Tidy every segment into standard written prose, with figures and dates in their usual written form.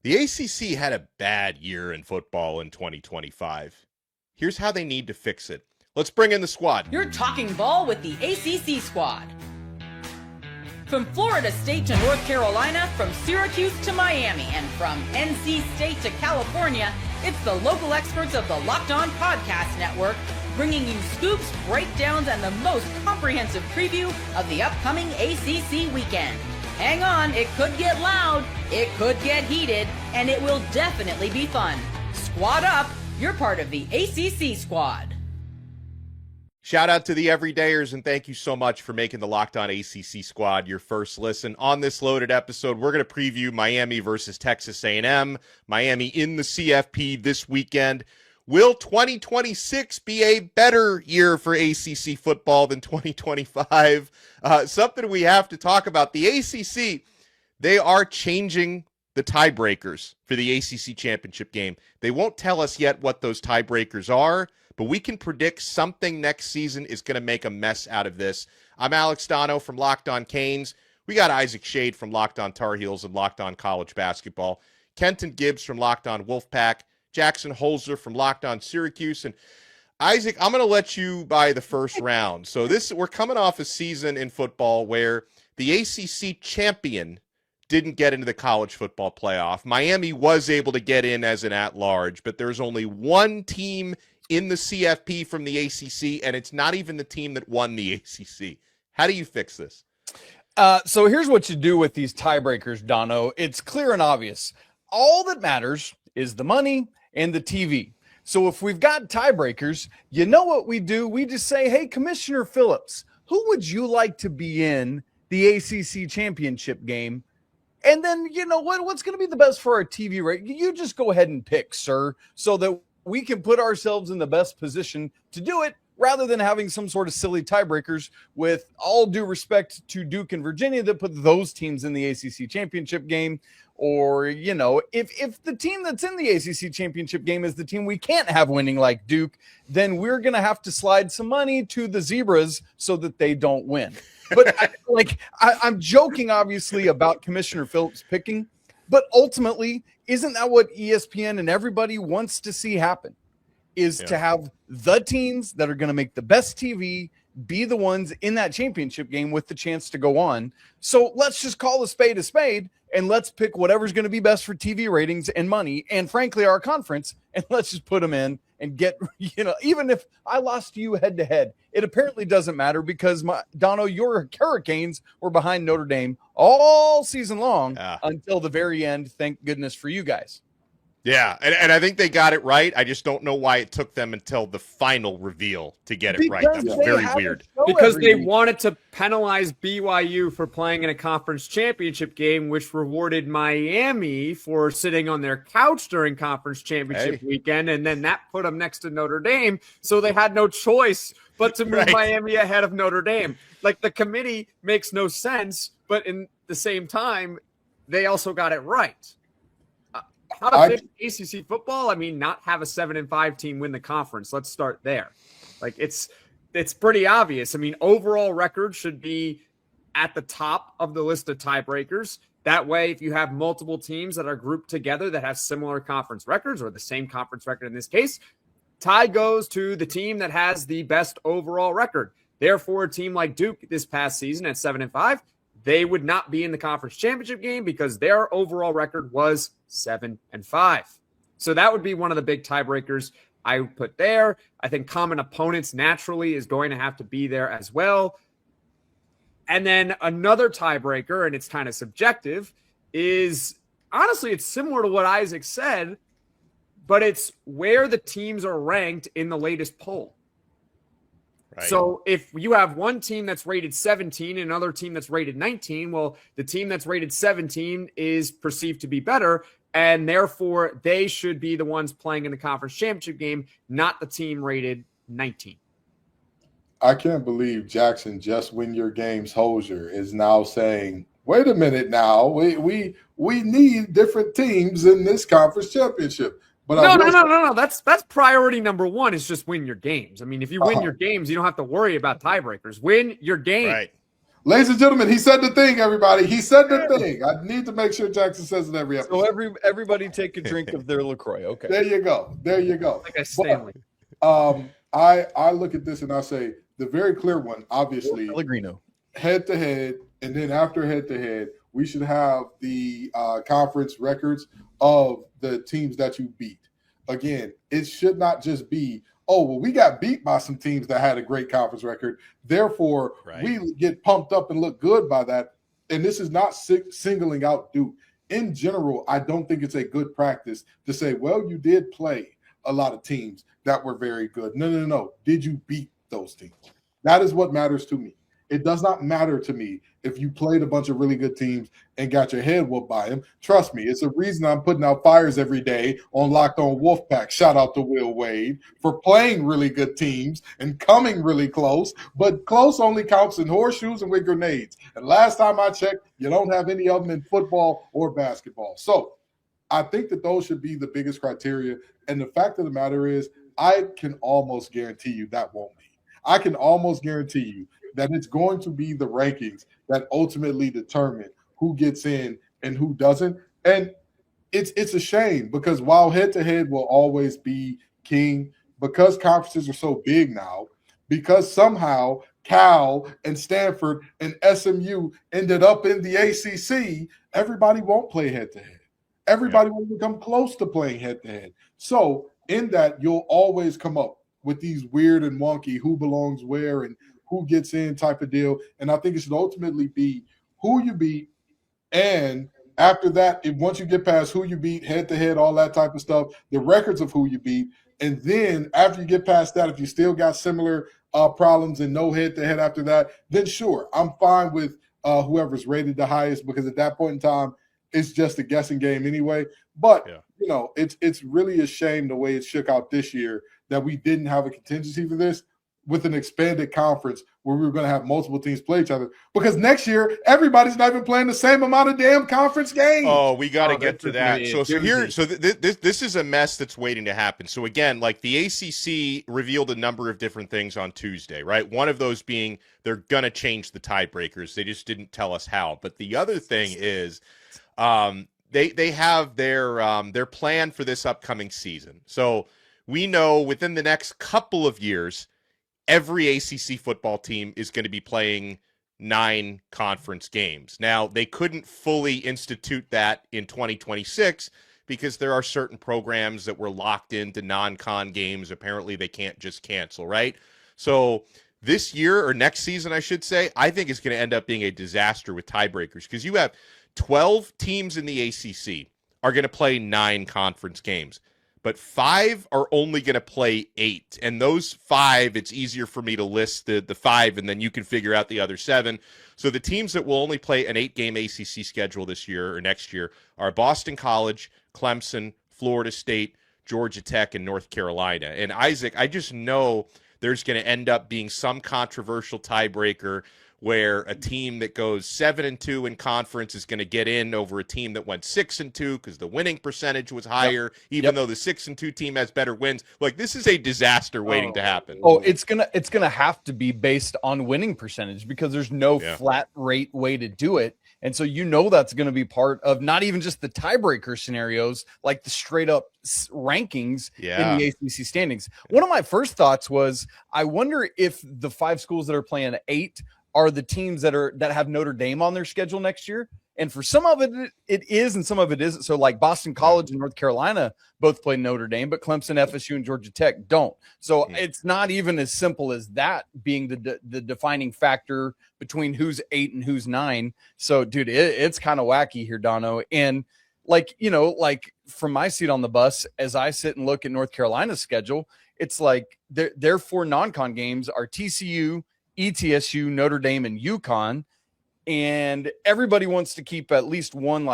The ACC had a bad year in football in 2025. Here's how they need to fix it. Let's bring in the squad. You're talking ball with the ACC squad. From Florida State to North Carolina, from Syracuse to Miami, and from NC State to California, it's the local experts of the Locked On Podcast Network, bringing you scoops, breakdowns, and the most comprehensive preview of the upcoming ACC weekend. Hang on, it could get loud, it could get heated, and it will definitely be fun. Squad up, you're part of the ACC squad. Shout out to the everydayers, and thank you so much for making the Locked On ACC squad your first listen. On this loaded episode, we're going to preview Miami versus Texas A&M, Miami in the CFP this weekend. Will 2026 be a better year for ACC football than 2025? Something we have to talk about. The ACC, they are changing the tiebreakers for the ACC championship game. They won't tell us yet what those tiebreakers are, but we can predict something next season is going to make a mess out of this. I'm Alex Donno from Locked On Canes. We got Isaac Schade from Locked On Tar Heels and Locked On College Basketball. Kenton Gibbs from Locked On Wolfpack. Jackson Holzer from Locked On Syracuse. And Isaac, I'm going to let you by the first round. So we're coming off a season in football where the ACC champion didn't get into the college football playoff. Miami was able to get in as an at-large, but there's only one team in the CFP from the ACC, and it's not even the team that won the ACC. How do you fix this? So here's what you do with these tiebreakers, Donno. It's clear and obvious. All that matters is the money and the TV. So if we've got tiebreakers, you know what we do? We just say, hey, Commissioner Phillips, who would you like to be in the ACC championship game? And then, you know what's going to be the best for our TV rate? You just go ahead and pick, sir, so that we can put ourselves in the best position to do it rather than having some sort of silly tiebreakers. With all due respect to Duke and Virginia that put those teams in the ACC championship game. Or, you know, if the team that's in the ACC championship game is the team we can't have winning like Duke, then we're going to have to slide some money to the Zebras so that they don't win. But I'm joking, obviously, about Commissioner Phillips picking, but ultimately, isn't that what ESPN and everybody wants to see happen? Is to have the teams that are going to make the best TV be the ones in that championship game with the chance to go on. So let's just call a spade, and let's pick whatever's going to be best for TV ratings and money, and frankly, our conference, and let's just put them in and get, even if I lost to you head to head, it apparently doesn't matter because Donno, your Hurricanes were behind Notre Dame all season long until the very end. Thank goodness for you guys. Yeah, and I think they got it right. I just don't know why it took them until the final reveal to get it right. That's very weird. Because they wanted to penalize BYU for playing in a conference championship game, which rewarded Miami for sitting on their couch during conference championship weekend, and then that put them next to Notre Dame, so they had no choice but to move Miami ahead of Notre Dame. Like, the committee makes no sense, but in the same time, they also got it right. How to fix ACC football? I mean, not have a 7-5 team win the conference. Let's start there. Like, it's pretty obvious. I mean, overall record should be at the top of the list of tiebreakers. That way, if you have multiple teams that are grouped together that have similar conference records, or the same conference record in this case, tie goes to the team that has the best overall record. Therefore, a team like Duke this past season at 7-5, they would not be in the conference championship game because their overall record was 7-5. So that would be one of the big tiebreakers I would put there. I think common opponents naturally is going to have to be there as well. And then another tiebreaker, and it's kind of subjective, is honestly, it's similar to what Isaac said, but it's where the teams are ranked in the latest poll. Right. So if you have one team that's rated 17 and another team that's rated 19, well, the team that's rated 17 is perceived to be better, and therefore they should be the ones playing in the conference championship game, not the team rated 19. I can't believe Jackson Just Win Your Games Holzer is now saying, wait a minute now, we need different teams in this conference championship. But no. That's priority number one is just win your games. I mean, if you win your games, you don't have to worry about tiebreakers. Win your game. Right. Ladies and gentlemen, he said the thing, everybody. He said the thing. I need to make sure Jackson says it every episode. So everybody take a drink of their LaCroix. Okay. There you go. There you go. Like a Stanley. I look at this and I say the very clear one, obviously, Pellegrino. head-to-head, and then after head-to-head, we should have the conference records of the teams that you beat. Again, it should not just be, oh, well, we got beat by some teams that had a great conference record. Therefore, we get pumped up and look good by that. And this is not singling out Duke. In general, I don't think it's a good practice to say, well, you did play a lot of teams that were very good. No. Did you beat those teams? That is what matters to me. It does not matter to me if you played a bunch of really good teams and got your head whooped by them. Trust me, it's a reason I'm putting out fires every day on Locked On Wolfpack. Shout out to Will Wade for playing really good teams and coming really close. But close only counts in horseshoes and with grenades. And last time I checked, you don't have any of them in football or basketball. So I think that those should be the biggest criteria. And the fact of the matter is, I can almost guarantee you that won't be. I can almost guarantee you that it's going to be the rankings that ultimately determine who gets in and who doesn't. And it's a shame because while head-to-head will always be king, because conferences are so big now, because somehow Cal and Stanford and SMU ended up in the ACC, everybody won't play head-to-head. Everybody won't become close to playing head-to-head. So in that, you'll always come up with these weird and wonky who belongs where and who gets in type of deal. And I think it should ultimately be who you beat. And after that, once you get past who you beat, head-to-head, all that type of stuff, the records of who you beat. And then after you get past that, if you still got similar problems and no head-to-head after that, then sure, I'm fine with whoever's rated the highest because at that point in time, it's just a guessing game anyway. But, it's really a shame the way it shook out this year that we didn't have a contingency for this with an expanded conference where we were going to have multiple teams play each other. Because next year, everybody's not even playing the same amount of damn conference games. Oh, we got to get to that. This is a mess that's waiting to happen. So again, like the ACC revealed a number of different things on Tuesday, right? One of those being they're going to change the tiebreakers. They just didn't tell us how. But the other thing is they have their plan for this upcoming season. So we know within the next couple of years, every ACC football team is going to be playing 9 conference games. Now, they couldn't fully institute that in 2026 because there are certain programs that were locked into non-con games. Apparently, they can't just cancel, right? So this year, or next season, I should say, I think it's going to end up being a disaster with tiebreakers because you have 12 teams in the ACC are going to play 9 conference games. But 5 are only going to play 8. And those 5, it's easier for me to list the 5, and then you can figure out the other 7. So the teams that will only play an 8-game ACC schedule this year or next year are Boston College, Clemson, Florida State, Georgia Tech, and North Carolina. And Isaac, I just know there's going to end up being some controversial tiebreaker where a team that goes 7-2 in conference is going to get in over a team that went 6-2 because the winning percentage was higher, even though the 6-2 team has better wins. Like, this is a disaster waiting to happen. Oh, it's gonna have to be based on winning percentage because there's no flat rate way to do it. And so that's going to be part of not even just the tiebreaker scenarios, like the straight up rankings in the ACC standings. One of my first thoughts was, I wonder if the 5 schools that are playing 8 are the teams that have Notre Dame on their schedule next year. And for some of it is, and some of it isn't. So like Boston College and North Carolina both play Notre Dame, but Clemson, FSU, and Georgia Tech don't. So it's not even as simple as that being the defining factor between who's 8 and who's 9. So, dude, it's kind of wacky here, Donno. And like from my seat on the bus, as I sit and look at North Carolina's schedule, it's like their 4 non-con games are TCU, ETSU, Notre Dame, and UConn. And everybody wants to keep at least one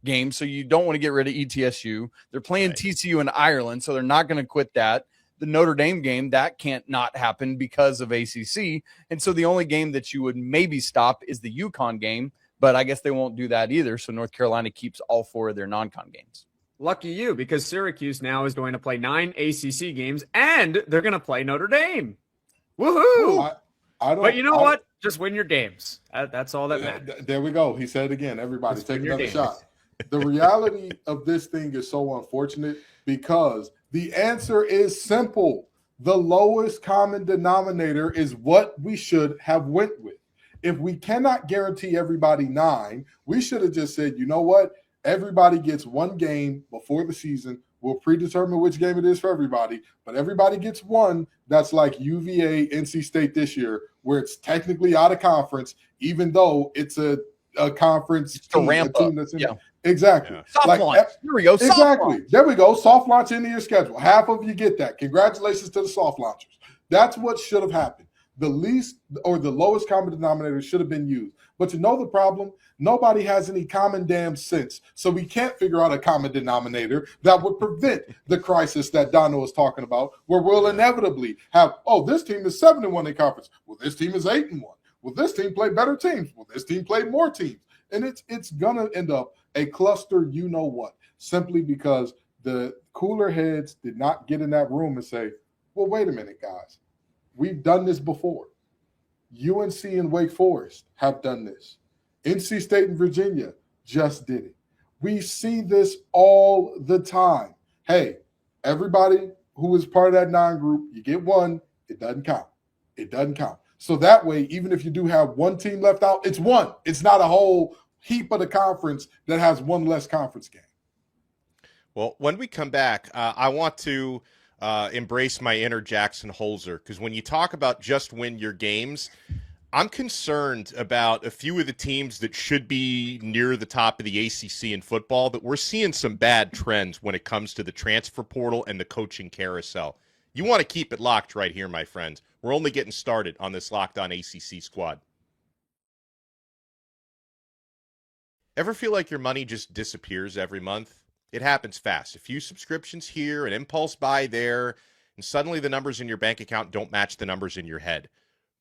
game. So you don't want to get rid of ETSU. They're playing TCU in Ireland, so they're not going to quit that. The Notre Dame game, that can't not happen because of ACC. And so the only game that you would maybe stop is the UConn game, but I guess they won't do that either. So North Carolina keeps all 4 of their non-con games. Lucky you, because Syracuse now is going to play 9 ACC games, and they're going to play Notre Dame. Woohoo! But you know what? Just win your games. That's all that matters. There we go. He said it again. Everybody, Just take win your another games. shot. The reality of this thing is so unfortunate because the answer is simple. The lowest common denominator is what we should have went with. If we cannot guarantee everybody 9, we should have just said, you know what? Everybody gets one game before the season. We'll predetermine which game it is for everybody, but everybody gets one. That's like UVA, NC State this year, where it's technically out of conference, even though it's a conference team, a team that's in exactly. Soft launch. Here we go. Exactly. There we go. Soft launch into your schedule. Half of you get that. Congratulations to the soft launchers. That's what should have happened. The least or the lowest common denominator should have been used. But you know the problem? Nobody has any common damn sense. So we can't figure out a common denominator that would prevent the crisis that Donno is talking about, where we'll inevitably have, this team is 7-1 in conference. Well, this team is 8-1. Well, this team played better teams. Well, this team played more teams. And it's going to end up a cluster, you know what, simply because the cooler heads did not get in that room and say, well, wait a minute, guys. We've done this before. UNC and Wake Forest have done this. NC State and Virginia just did it. We see this all the time. Hey, everybody who is part of that 9 group, you get one, it doesn't count. It doesn't count. So that way, even if you do have one team left out, it's one. It's not a whole heap of the conference that has one less conference game. Well, when we come back, I want to embrace my inner Jackson Holzer, because when you talk about just win your games, I'm concerned about a few of the teams that should be near the top of the ACC in football, that we're seeing some bad trends when it comes to the transfer portal and the coaching carousel. You want to keep it locked right here, my friends. We're only getting started on this Locked On ACC squad. Ever feel like your money just disappears every month? It happens fast. A few subscriptions here, an impulse buy there, and suddenly the numbers in your bank account don't match the numbers in your head.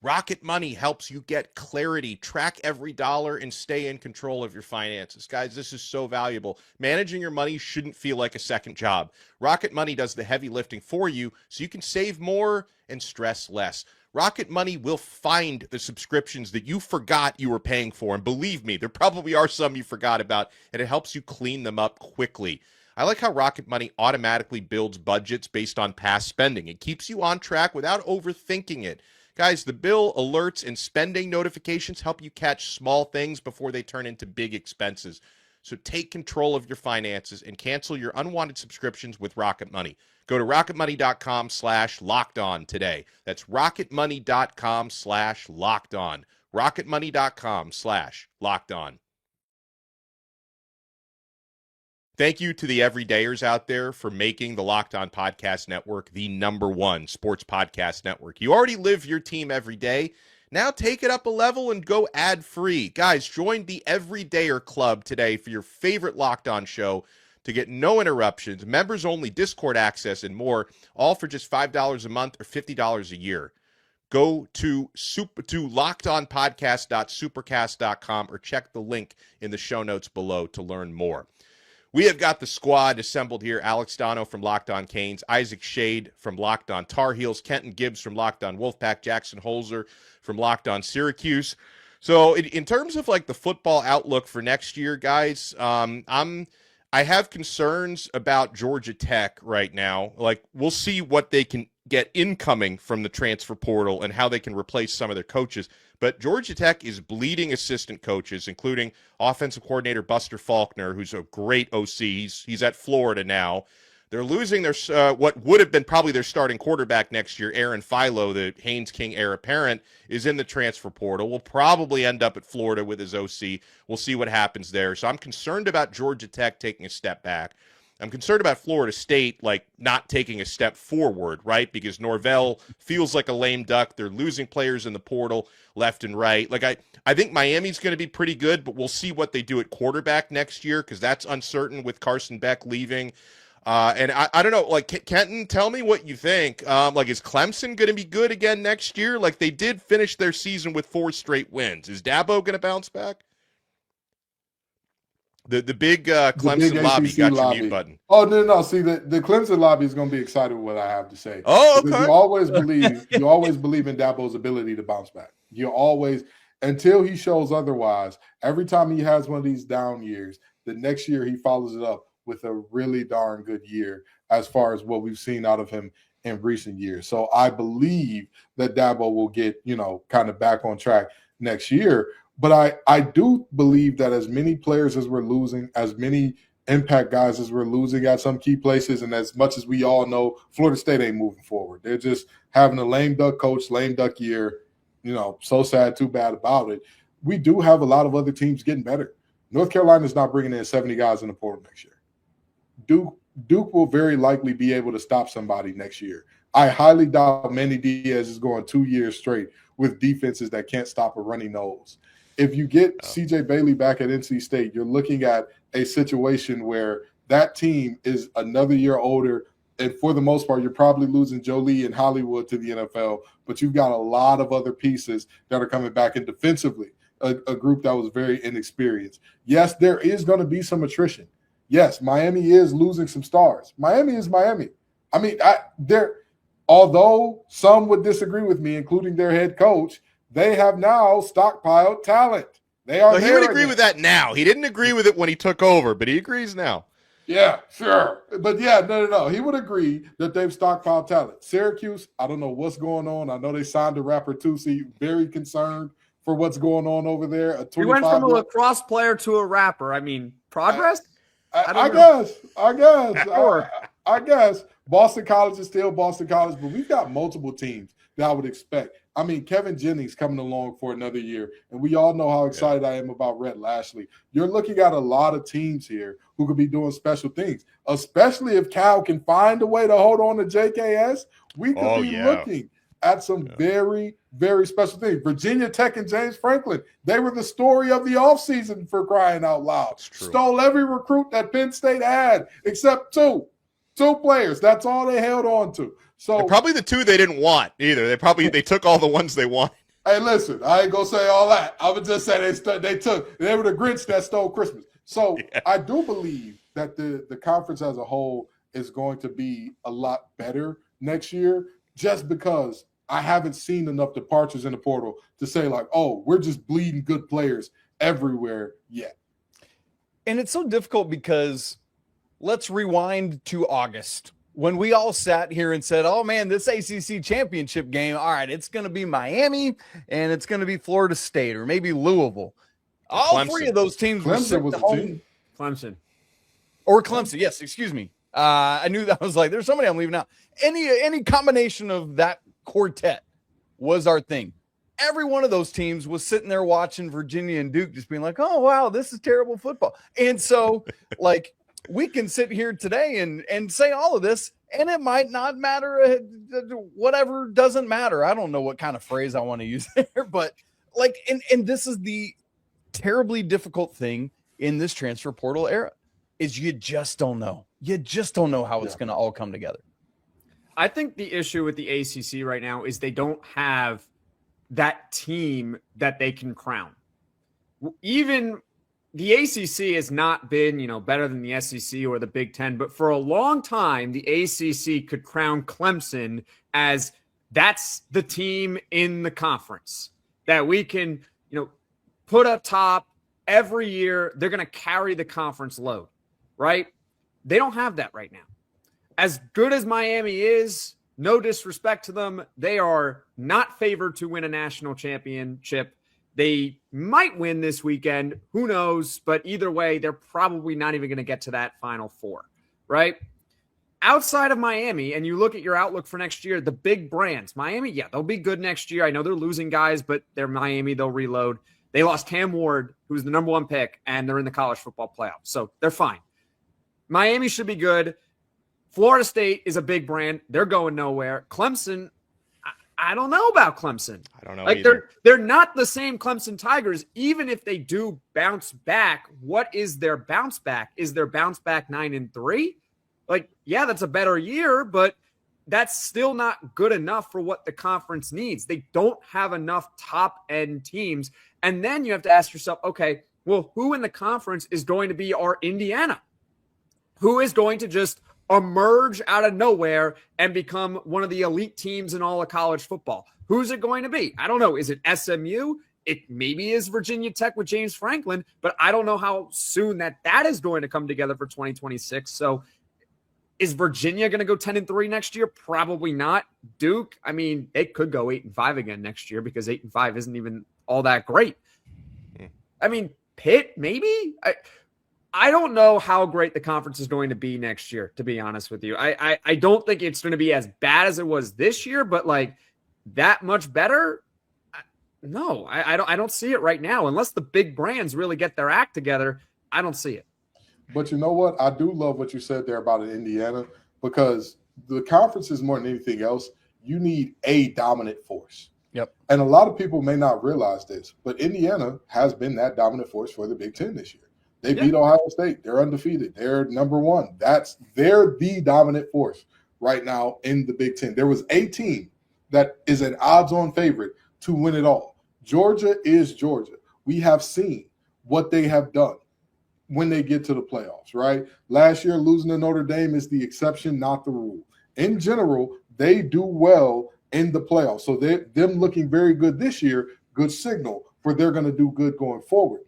Rocket Money helps you get clarity, track every dollar, and stay in control of your finances. Guys, this is so valuable. Managing your money shouldn't feel like a second job. Rocket Money does the heavy lifting for you so you can save more and stress less. Rocket Money will find the subscriptions that you forgot you were paying for. And believe me, there probably are some you forgot about, and it helps you clean them up quickly. I like how Rocket Money automatically builds budgets based on past spending. It keeps you on track without overthinking it. Guys, the bill alerts and spending notifications help you catch small things before they turn into big expenses. So take control of your finances and cancel your unwanted subscriptions with Rocket Money. Go to rocketmoney.com/lockedon today. That's rocketmoney.com/lockedon. rocketmoney.com/lockedon. Thank you to the everydayers out there for making the Locked On Podcast Network the #1 sports podcast network. You already live your team every day. Now take it up a level and go ad-free. Guys, join the Everydayer Club today for your favorite Locked On show to get no interruptions, members-only Discord access, and more, all for just $5 a month or $50 a year. Go to lockedonpodcast.supercast.com or check the link in the show notes below to learn more. We have got the squad assembled here. Alex Donno from Locked On Canes, Isaac Schade from Locked On Tar Heels, Kenton Gibbs from Locked On Wolfpack, Jackson Holzer from Locked On Syracuse. So in terms of like the football outlook for next year, guys, I have concerns about Georgia Tech right now. Like, we'll see what they can get incoming from the transfer portal and how they can replace some of their coaches. But Georgia Tech is bleeding assistant coaches, including offensive coordinator Buster Faulkner, who's a great OC. He's at Florida now. They're losing their what would have been probably their starting quarterback next year, Aaron Philo, the Haynes King heir apparent, is in the transfer portal. Will probably end up at Florida with his OC. We'll see what happens there. So I'm concerned about Georgia Tech taking a step back. I'm concerned about Florida State, like, not taking a step forward, right? Because Norvell feels like a lame duck. They're losing players in the portal left and right. Like, I think Miami's going to be pretty good, but we'll see what they do at quarterback next year, because that's uncertain with Carson Beck leaving. And I don't know, like, Kenton, tell me what you think. Like, is Clemson going to be good again next year? Like, they did finish their season with 4 straight wins. Is Dabo going to bounce back? The big Clemson big lobby ACC got lobby. your mute button. Oh no! See, the Clemson lobby is going to be excited with what I have to say. Oh, Because okay. you always believe in Dabo's ability to bounce back. You always, until he shows otherwise. Every time he has one of these down years, the next year he follows it up with a really darn good year as far as what we've seen out of him in recent years. So I believe that Dabo will get, kind of back on track next year. But I do believe that as many players as we're losing, as many impact guys as we're losing at some key places, and as much as we all know, Florida State ain't moving forward. They're just having a lame duck coach, lame duck year. So sad, too bad about it. We do have a lot of other teams getting better. North Carolina's not bringing in 70 guys in the portal next year. Duke will very likely be able to stop somebody next year. I highly doubt Manny Diaz is going 2 years straight with defenses that can't stop a runny nose. If you get CJ Bailey back at NC State, you're looking at a situation where that team is another year older, and for the most part, you're probably losing Jolie and Hollywood to the NFL, but you've got a lot of other pieces that are coming back, and defensively, a group that was very inexperienced. Yes, there is going to be some attrition. Yes, Miami is losing some stars. Miami is Miami. I mean, although some would disagree with me, including their head coach, they have now stockpiled talent. He would agree with that now. He didn't agree with it when he took over, but he agrees now. Yeah, sure. But yeah, no. He would agree that they've stockpiled talent. Syracuse, I don't know what's going on. I know they signed a rapper too, so very concerned for what's going on over there. We went from a lacrosse player to a rapper. I mean, progress? I guess. Boston College is still Boston College, but we've got multiple teams that I would expect. I mean, Kevin Jennings coming along for another year, and we all know how excited I am about Rhett Lashley. You're looking at a lot of teams here who could be doing special things, especially if Cal can find a way to hold on to JKS. We could be looking at some very, very special things. Virginia Tech and James Franklin, they were the story of the offseason, for crying out loud. Stole every recruit that Penn State had except two players. That's all they held on to. So and probably the two they didn't want either. They took all the ones they want. Hey, listen, I ain't gonna say all that. I would just say they were the Grinch that stole Christmas. So yeah. I do believe that the conference as a whole is going to be a lot better next year, just because I haven't seen enough departures in the portal to say like, oh, we're just bleeding good players everywhere yet. And it's so difficult because let's rewind to August when we all sat here and said, oh man, this ACC championship game, all right, it's going to be Miami and it's going to be Florida State or maybe Louisville. All Clemson. Three of those teams were sitting home. Clemson. Or Clemson, yes, excuse me. I knew that. I was like, there's somebody I'm leaving out. Any combination of that quartet was our thing. Every one of those teams was sitting there watching Virginia and Duke just being like, oh, wow, this is terrible football. And so, like, we can sit here today and say all of this, and it might not matter. Whatever doesn't matter. I don't know what kind of phrase I want to use there, but like, and this is the terribly difficult thing in this transfer portal era is you just don't know. You just don't know how it's going to all come together. I think the issue with the ACC right now is they don't have that team that they can crown. Even the ACC has not been, better than the SEC or the Big Ten, but for a long time, the ACC could crown Clemson as that's the team in the conference that we can, put up top every year. They're going to carry the conference load, right? They don't have that right now. As good as Miami is, no disrespect to them, they are not favored to win a national championship. They might win this weekend. Who knows? But either way, they're probably not even going to get to that Final Four, right? Outside of Miami, and you look at your outlook for next year, the big brands, Miami, yeah, they'll be good next year. I know they're losing guys, but they're Miami. They'll reload. They lost Cam Ward, who's the number one pick, and they're in the college football playoff. So they're fine. Miami should be good. Florida State is a big brand. They're going nowhere. Clemson, I don't know about Clemson. I don't know. Like either. They're not the same Clemson Tigers. Even if they do bounce back, what is their bounce back? Is their bounce back 9-3? Like, yeah, that's a better year, but that's still not good enough for what the conference needs. They don't have enough top end teams. And then you have to ask yourself, okay, Well, who in the conference is going to be our Indiana? Who is going to just emerge out of nowhere and become one of the elite teams in all of college football? Who's it going to be? I don't know. Is it SMU? It maybe is Virginia Tech with James Franklin, but I don't know how soon that is going to come together for 2026. So is Virginia going to go 10-3 next year? Probably not. Duke, I mean, they could go 8-5 again next year because 8-5 isn't even all that great. I mean, Pitt, maybe? I don't know how great the conference is going to be next year, to be honest with you. I don't think it's going to be as bad as it was this year, but like that much better? No, I don't see it right now. Unless the big brands really get their act together, I don't see it. But you know what? I do love what you said there about Indiana, because the conference is more than anything else. You need a dominant force. Yep. And a lot of people may not realize this, but Indiana has been that dominant force for the Big Ten this year. They beat Ohio State. They're undefeated. They're number one. They're the dominant force right now in the Big Ten. There was a team that is an odds-on favorite to win it all. Georgia is Georgia. We have seen what they have done when they get to the playoffs, right? Last year, losing to Notre Dame is the exception, not the rule. In general, they do well in the playoffs. So them looking very good this year, good signal for they're going to do good going forward.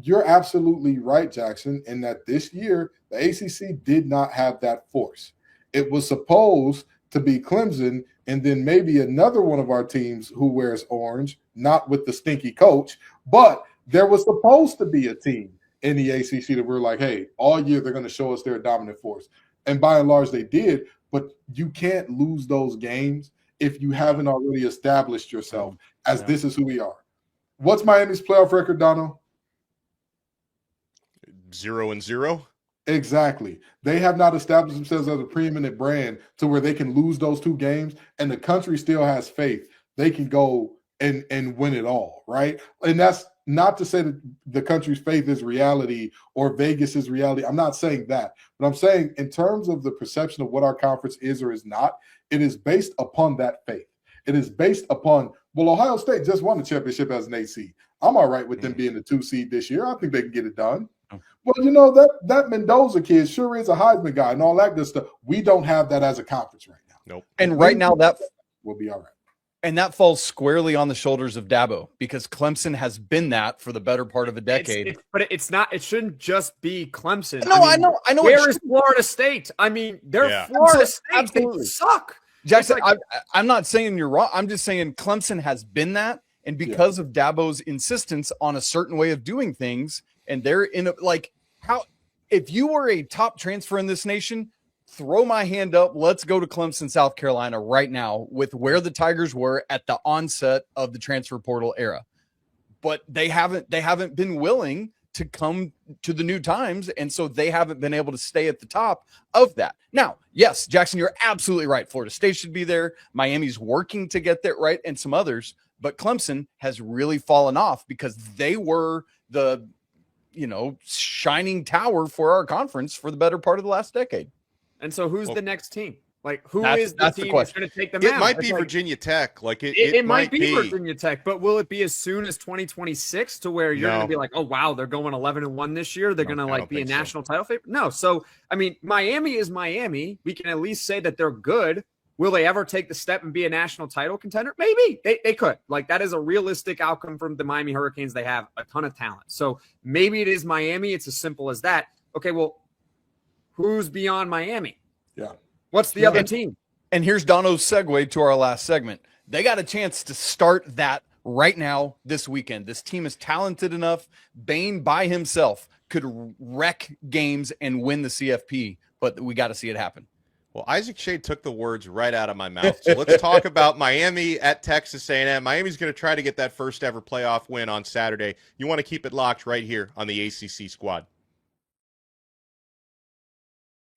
You're absolutely right, Jackson, in that this year, the ACC did not have that force. It was supposed to be Clemson and then maybe another one of our teams who wears orange, not with the stinky coach, but there was supposed to be a team in the ACC that we're like, hey, all year they're going to show us they're a dominant force. And by and large, they did, but you can't lose those games if you haven't already established yourself as this is who we are. What's Miami's playoff record, Donno? 0-0. Exactly. They have not established themselves as a preeminent brand to where they can lose those two games, and the country still has faith they can go and win it all, right? And that's not to say that the country's faith is reality or Vegas is reality. I'm not saying that. But I'm saying in terms of the perception of what our conference is or is not, it is based upon that faith. It is based upon, well, Ohio State just won the championship as an AC. I'm all right with them being the 2 seed this year. I think they can get it done. Well, you know, that Mendoza kid sure is a Heisman guy and all that good stuff. We don't have that as a conference right now. Nope. And right now that will be all right. And that falls squarely on the shoulders of Dabo, because Clemson has been that for the better part of a decade. But it's not. It shouldn't just be Clemson. No, I know. Where is Florida State? I mean, they're Florida State. Absolutely. They suck. Jackson, I'm not saying you're wrong. I'm just saying Clemson has been that, and because of Dabo's insistence on a certain way of doing things, and they're in if you were a top transfer in this nation, throw my hand up. Let's go to Clemson, South Carolina right now with where the Tigers were at the onset of the transfer portal era. But they haven't been willing to come to the new times, and so they haven't been able to stay at the top of that. Now, yes, Jackson, you're absolutely right. Florida State should be there. Miami's working to get that right, and some others. But Clemson has really fallen off because they were the shining tower for our conference for the better part of the last decade. And so who's the next team? Like, who is the team that's going to take them out? It might be Virginia Tech. Like it might be Virginia Tech, but will it be as soon as 2026 to where you're going to be like, oh, wow, they're going 11-1 this year. They're going to be a national title favorite? No. So, I mean, Miami is Miami. We can at least say that they're good. Will they ever take the step and be a national title contender? Maybe they could. Like, that is a realistic outcome from the Miami Hurricanes. They have a ton of talent. So maybe it is Miami. It's as simple as that. Okay, well, who's beyond Miami? Yeah. What's the other team? And here's Donno's segue to our last segment. They got a chance to start that right now this weekend. This team is talented enough. Bain by himself could wreck games and win the CFP, but we got to see it happen. Well, Isaac Schade took the words right out of my mouth. So let's talk about Miami at Texas A&M. Miami's going to try to get that first ever playoff win on Saturday. You want to keep it locked right here on the ACC Squad.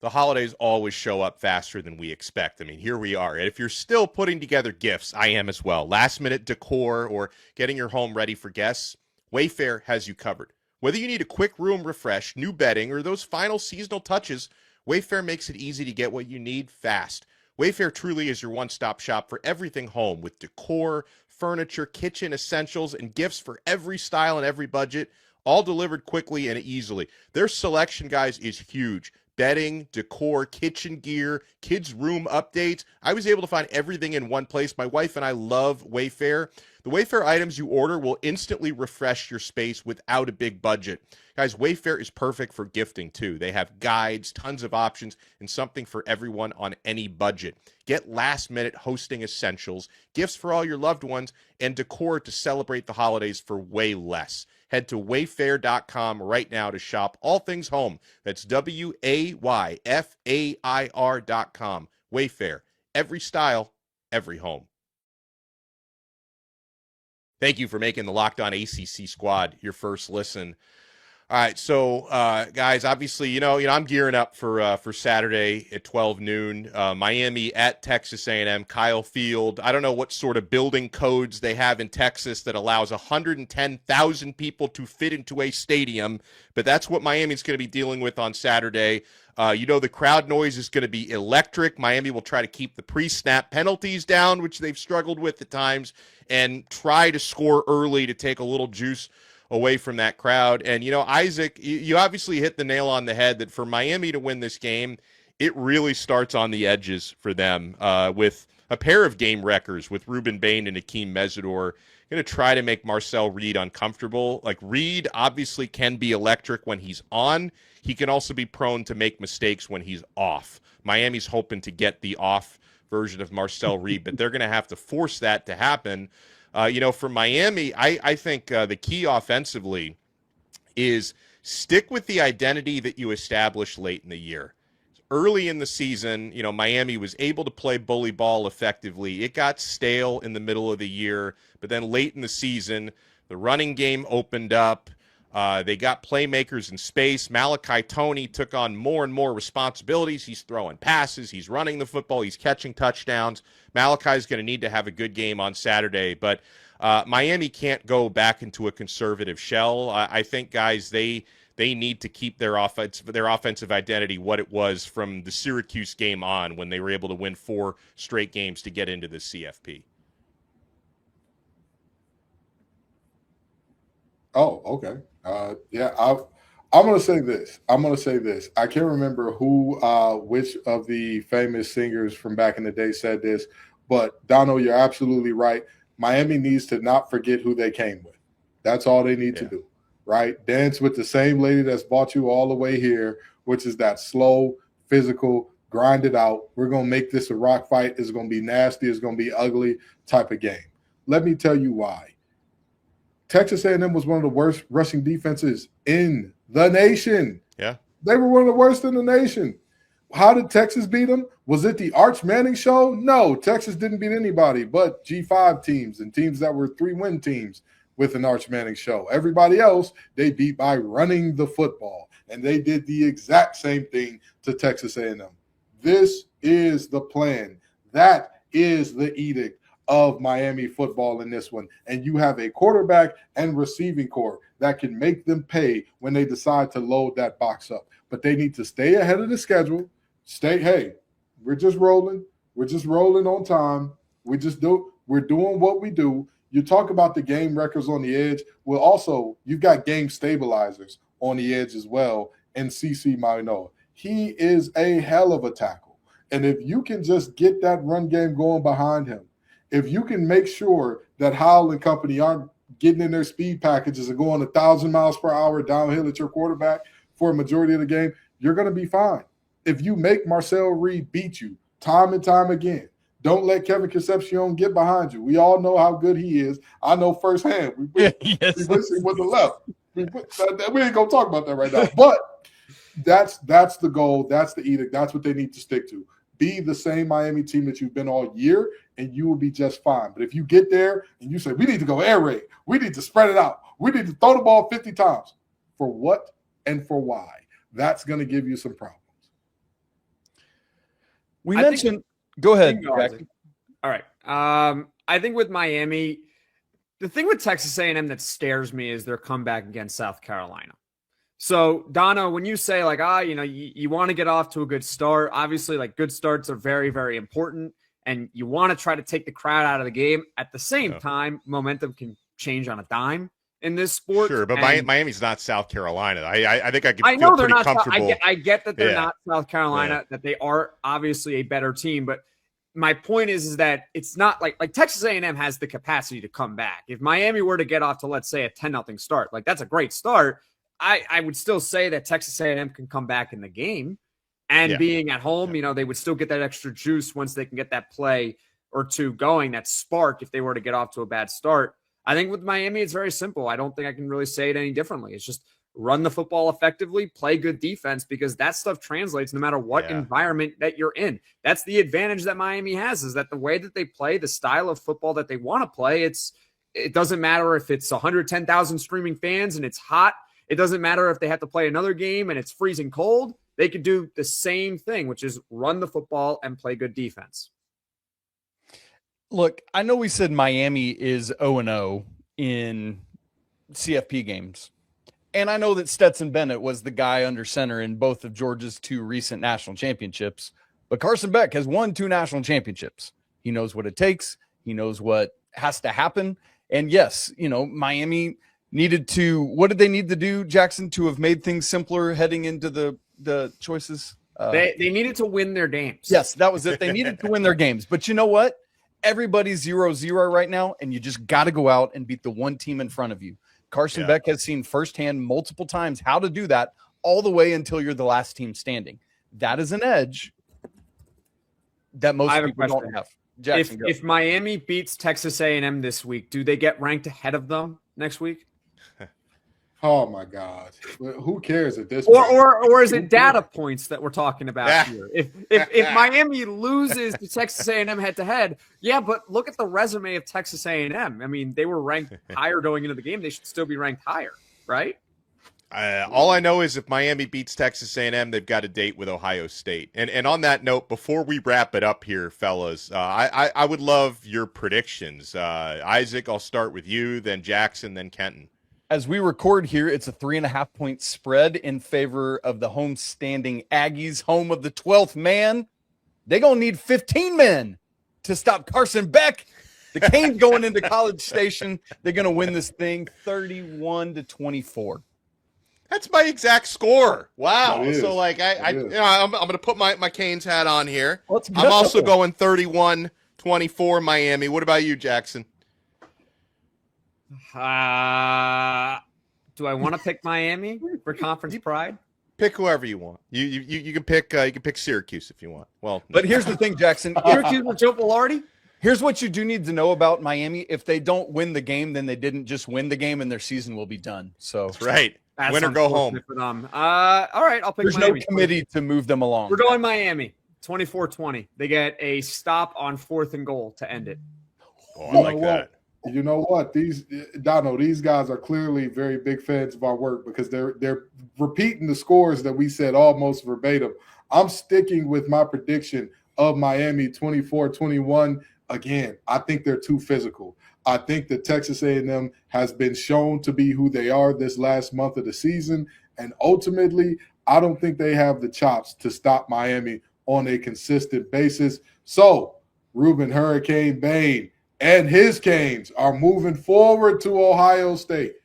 The holidays always show up faster than we expect. I mean, here we are. And if you're still putting together gifts, I am as well. Last-minute decor or getting your home ready for guests, Wayfair has you covered. Whether you need a quick room refresh, new bedding, or those final seasonal touches, Wayfair makes it easy to get what you need fast. Wayfair truly is your one-stop shop for everything home, with decor, furniture, kitchen essentials, and gifts for every style and every budget, all delivered quickly and easily. Their selection, guys, is huge. Bedding, decor, kitchen gear, kids' room updates. I was able to find everything in one place. My wife and I love Wayfair. The Wayfair items you order will instantly refresh your space without a big budget. Guys, Wayfair is perfect for gifting too. They have guides, tons of options, and something for everyone on any budget. Get last-minute hosting essentials, gifts for all your loved ones, and decor to celebrate the holidays for way less. Head to wayfair.com right now to shop all things home. That's WAYFAIR.com. Wayfair. Every style, every home. Thank you for making the Locked On ACC squad your first listen. All right, so guys, obviously, I'm gearing up for Saturday at 12 noon. Miami at Texas A&M, Kyle Field. I don't know what sort of building codes they have in Texas that allows 110,000 people to fit into a stadium, but that's what Miami's going to be dealing with on Saturday. The crowd noise is going to be electric. Miami will try to keep the pre-snap penalties down, which they've struggled with at times, and try to score early to take a little juice away from that crowd. And, Isaac, you obviously hit the nail on the head that for Miami to win this game, it really starts on the edges for them with a pair of game wreckers with Ruben Bain and Akeem Mesidor going to try to make Marcel Reed uncomfortable. Like, Reed obviously can be electric when he's on. He can also be prone to make mistakes when he's off. Miami's hoping to get the off version of Marcel Reed, but they're going to have to force that to happen. For Miami, I think the key offensively is stick with the identity that you established late in the year. Early in the season, Miami was able to play bully ball effectively. It got stale in the middle of the year, but then late in the season, the running game opened up. They got playmakers in space. Malachi Toney took on more and more responsibilities. He's throwing passes. He's running the football. He's catching touchdowns. Malachi's going to need to have a good game on Saturday, but Miami can't go back into a conservative shell. I think, guys, they need to keep their offensive identity what it was from the Syracuse game on when they were able to win 4 straight games to get into the CFP. Oh, okay. I'm going to say this. I can't remember which of the famous singers from back in the day said this, but Donno, you're absolutely right. Miami needs to not forget who they came with. That's all they need to do, right? Dance with the same lady that's brought you all the way here, which is that slow, physical, grind it out. We're going to make this a rock fight. It's going to be nasty. It's going to be ugly type of game. Let me tell you why. Texas A&M was one of the worst rushing defenses in the nation. Yeah. They were one of the worst in the nation. How did Texas beat them? Was it the Arch Manning show? No, Texas didn't beat anybody but G5 teams and teams that were 3-win teams with an Arch Manning show. Everybody else, they beat by running the football, and they did the exact same thing to Texas A&M. This is the plan. That is the edict of Miami football in this one. And you have a quarterback and receiving core that can make them pay when they decide to load that box up. But they need to stay ahead of the schedule. Hey, we're just rolling. We're just rolling on time. We're doing what we do. You talk about the game wreckers on the edge. Well, also, you've got game stabilizers on the edge as well. And CC Minoa. He is a hell of a tackle. And if you can just get that run game going behind him, if you can make sure that Howell and company aren't getting in their speed packages and going 1,000 miles per hour downhill at your quarterback for a majority of the game, you're going to be fine. If you make Marcel Reed beat you time and time again, don't let Kevin Concepcion get behind you. We all know how good he is. I know firsthand. We wish he with the left. We ain't going to talk about that right now. But that's the goal. That's the edict. That's what they need to stick to. Be the same Miami team that you've been all year, and you will be just fine. But if you get there and you say, we need to go air raid, we need to spread it out, we need to throw the ball 50 times, for what and for why? That's going to give you some problems. Go ahead. All right. I think with Miami, the thing with Texas A&M that scares me is their comeback against South Carolina. So, Donno, when you say you want to get off to a good start, obviously good starts are very, very important, and you want to try to take the crowd out of the game. At the same time, momentum can change on a dime. in this sport. Sure, but Miami's not South Carolina. I think I can I feel know they're pretty not. comfortable. I get that they're not South Carolina, that they are obviously a better team, but my point is that it's not like Texas A&M has the capacity to come back. If Miami were to get off to, let's say, a 10-0 start, like that's a great start. I would still say that Texas A&M can come back in the game, and being at home, they would still get that extra juice once they can get that play or two going, that spark if they were to get off to a bad start. I think with Miami, it's very simple. I don't think I can really say it any differently. It's just run the football effectively, play good defense, because that stuff translates no matter what environment that you're in. That's the advantage that Miami has, is that the way that they play, the style of football that they want to play, it doesn't matter if it's 110,000 streaming fans and it's hot. It doesn't matter if they have to play another game and it's freezing cold. They could do the same thing, which is run the football and play good defense. Look, I know we said Miami is 0-0 in CFP games. And I know that Stetson Bennett was the guy under center in both of Georgia's 2 recent national championships. But Carson Beck has won 2 national championships. He knows what it takes. He knows what has to happen. And yes, Miami needed to, what did they need to do, Jackson, to have made things simpler heading into the choices? They needed to win their games. Yes, that was it. They needed to win their games. But you know what? Everybody's 0-0 right now, and you just got to go out and beat the one team in front of you. Carson Beck has seen firsthand multiple times how to do that all the way until you're the last team standing. That is an edge that most people don't have. Jackson, if Miami beats Texas A&M this week, do they get ranked ahead of them next week? Oh my God! Who cares at this point? Or is it data points that we're talking about here? If Miami loses to Texas A&M head to head, but look at the resume of Texas A&M. I mean, they were ranked higher going into the game. They should still be ranked higher, right? All I know is if Miami beats Texas A&M, they've got a date with Ohio State. And on that note, before we wrap it up here, fellas, I would love your predictions. Isaac, I'll start with you, then Jackson, then Kenton. As we record here, it's a 3.5-point spread in favor of the home-standing Aggies, home of the 12th man. They're going to need 15 men to stop Carson Beck. The Canes going into College Station. They're going to win this thing 31-24. That's my exact score. Wow. So, I'm going to put my Canes hat on here. Let's go. I'm also going 31-24 Miami. What about you, Jackson? Do I want to pick Miami for conference pride? Pick whoever you want. You can pick Syracuse if you want. Well, but here's the thing, Jackson. Syracuse with Joe Velarde? Here's what you do need to know about Miami. If they don't win the game, then they didn't just win the game, and their season will be done. So that's right. Win or go home. For them. All right, I'll pick There's Miami. no committee to move them along. We're going Miami. 24-20. They get a stop on 4th and goal to end it. Oh, I like that. You know what? These guys are clearly very big fans of our work because they're repeating the scores that we said almost verbatim. I'm sticking with my prediction of Miami 24-21. Again, I think they're too physical. I think that Texas A&M has been shown to be who they are this last month of the season, and ultimately, I don't think they have the chops to stop Miami on a consistent basis. So, Ruben Hurricane Bain and his Canes are moving forward to Ohio State.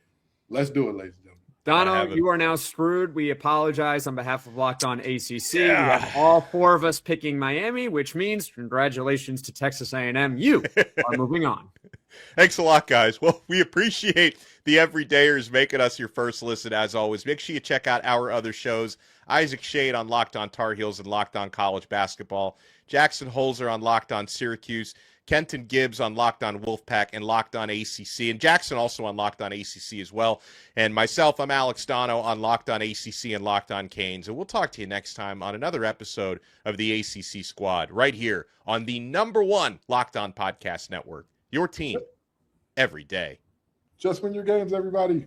Let's do it, ladies and gentlemen. Donno, you are now screwed. We apologize on behalf of Locked On ACC. We have all 4 of us picking Miami, which means congratulations to Texas A&M. You are moving on. Thanks a lot, guys. Well, we appreciate the everydayers making us your first listen, as always. Make sure you check out our other shows. Isaac Schade on Locked On Tar Heels and Locked On College Basketball. Jackson Holzer on Locked On Syracuse. Kenton Gibbs on Locked On Wolfpack and Locked On ACC. And Jackson also on Locked On ACC as well. And myself, I'm Alex Donno on Locked On ACC and Locked On Canes. And we'll talk to you next time on another episode of the ACC Squad right here on the #1 Locked On Podcast Network. Your team every day. Just win your games, everybody.